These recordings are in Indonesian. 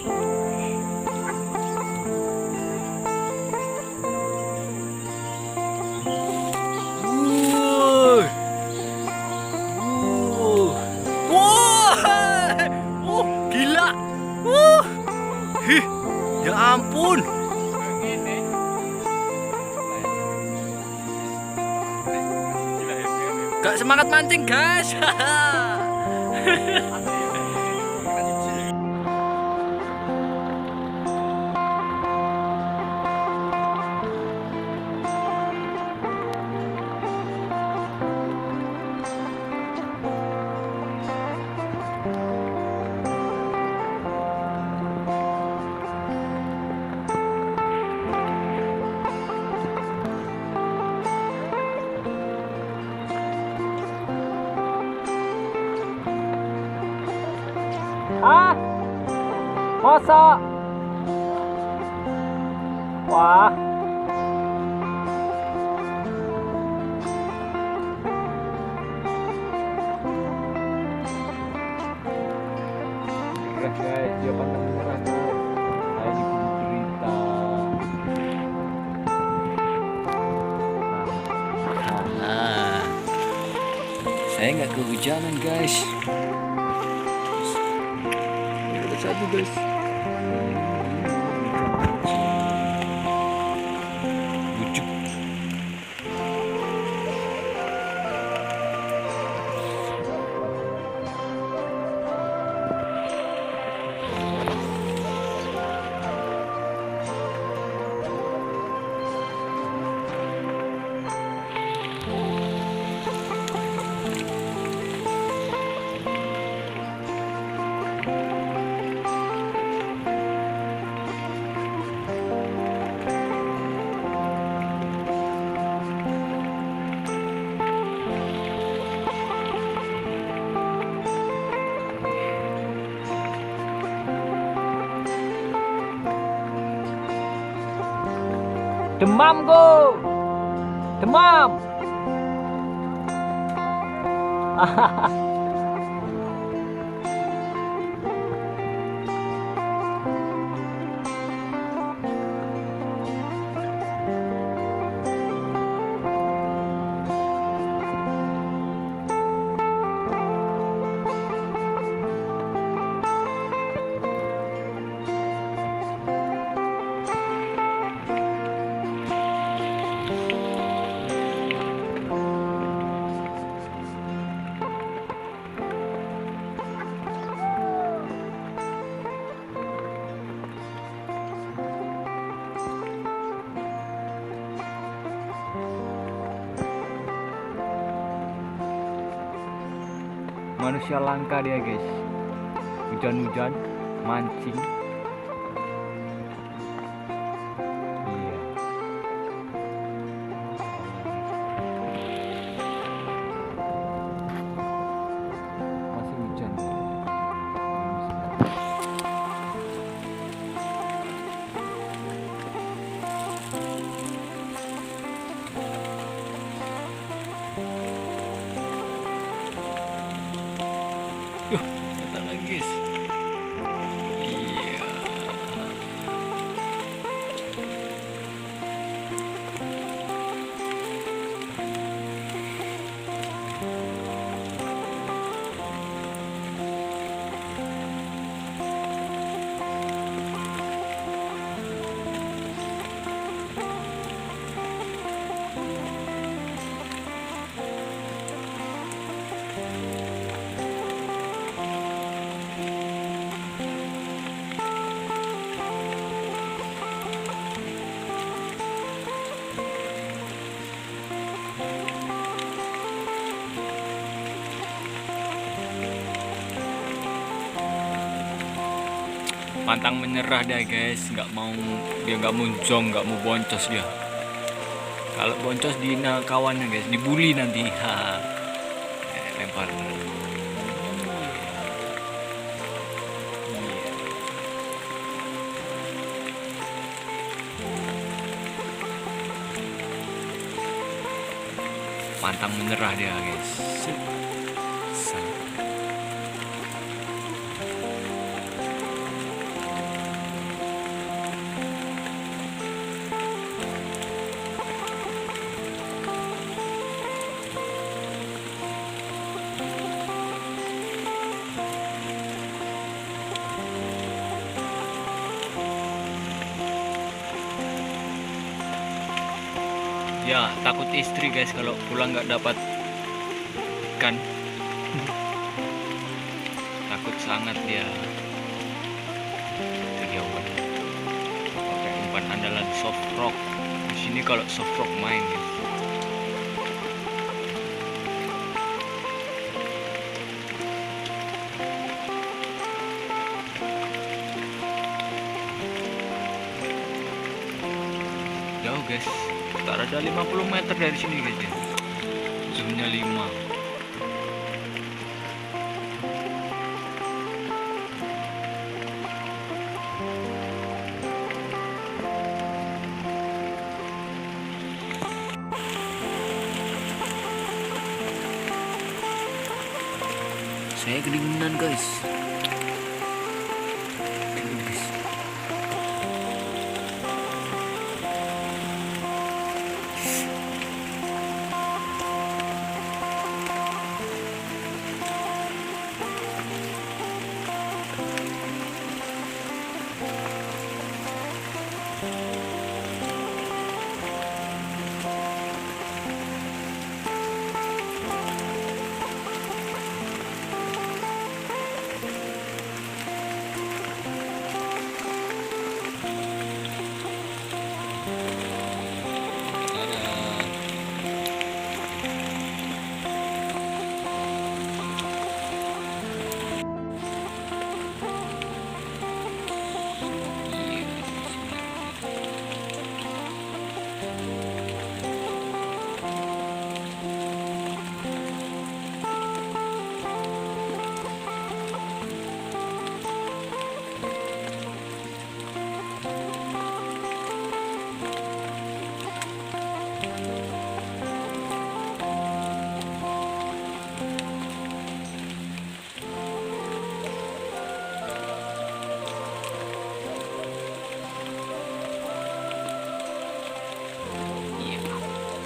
Wuh. Wuh. Wah. Gila. Hih. Ya ampun. Gak semangat mancing, guys. Hah? Masa? Wah. Guys, dia pandang merah guys. Saya di Gunung Cerita. Nah, saya nggak kehujanan, guys. Ada satu, guys. Bujuk. Demam go. Demam. Manusia langka dia, guys. Hujan-hujan mancing. Iya. Masih hujan. Yuh, datang lagi, guys. Iya. Pantang menyerah dia, guys. Nggak mau, dia nggak mau jong, nggak mau boncos dia. Kalau boncos di kawannya, guys, dibully nanti. Lempar. Pantang menyerah dia, guys. Sip. Sip. Dia takut istri guys kalau pulang nggak dapat ikan. Takut sangat dia. Itu dia pakai umpan andalan soft rock. Di sini kalau soft rock main guys. Jauh guys, tak ada 50 meter dari sini guys ya. Zoomnya 5. Saya kedinginan guys.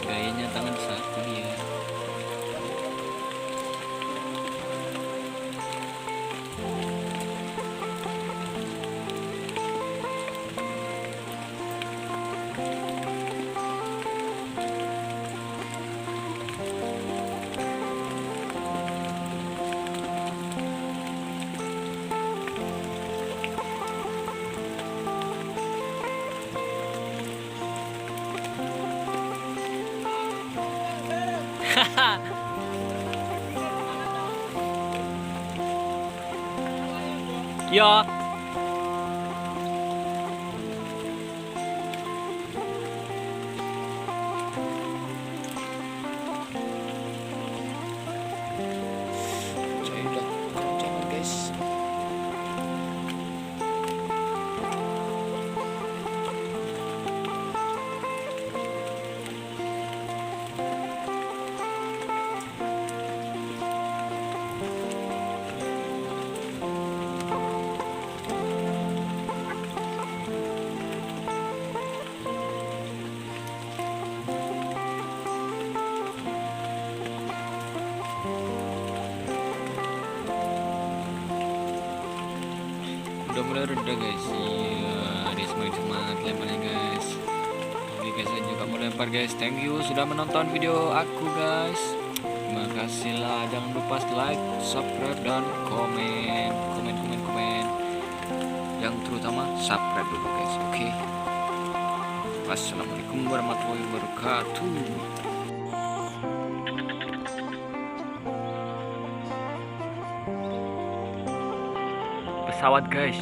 Gayanya tangan satu dia. Ya. Saya udah keroncongan guys. Udah mulai reda guys. Iya, dia semakin semangat lemparnya guys. Oke guys, saya juga mau lempar guys. Thank you sudah menonton video aku guys. Terima kasih lah. Jangan lupa like, subscribe dan komen. Yang terutama subscribe dulu guys. Oke. Wassalamualaikum warahmatullahi wabarakatuh. Pesawat guys.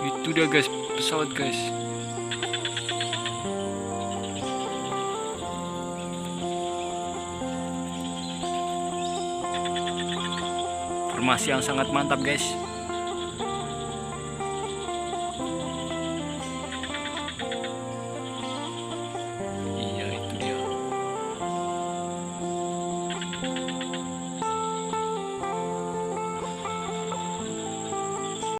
Itu dia guys, pesawat guys. Formasi yang sangat mantap guys.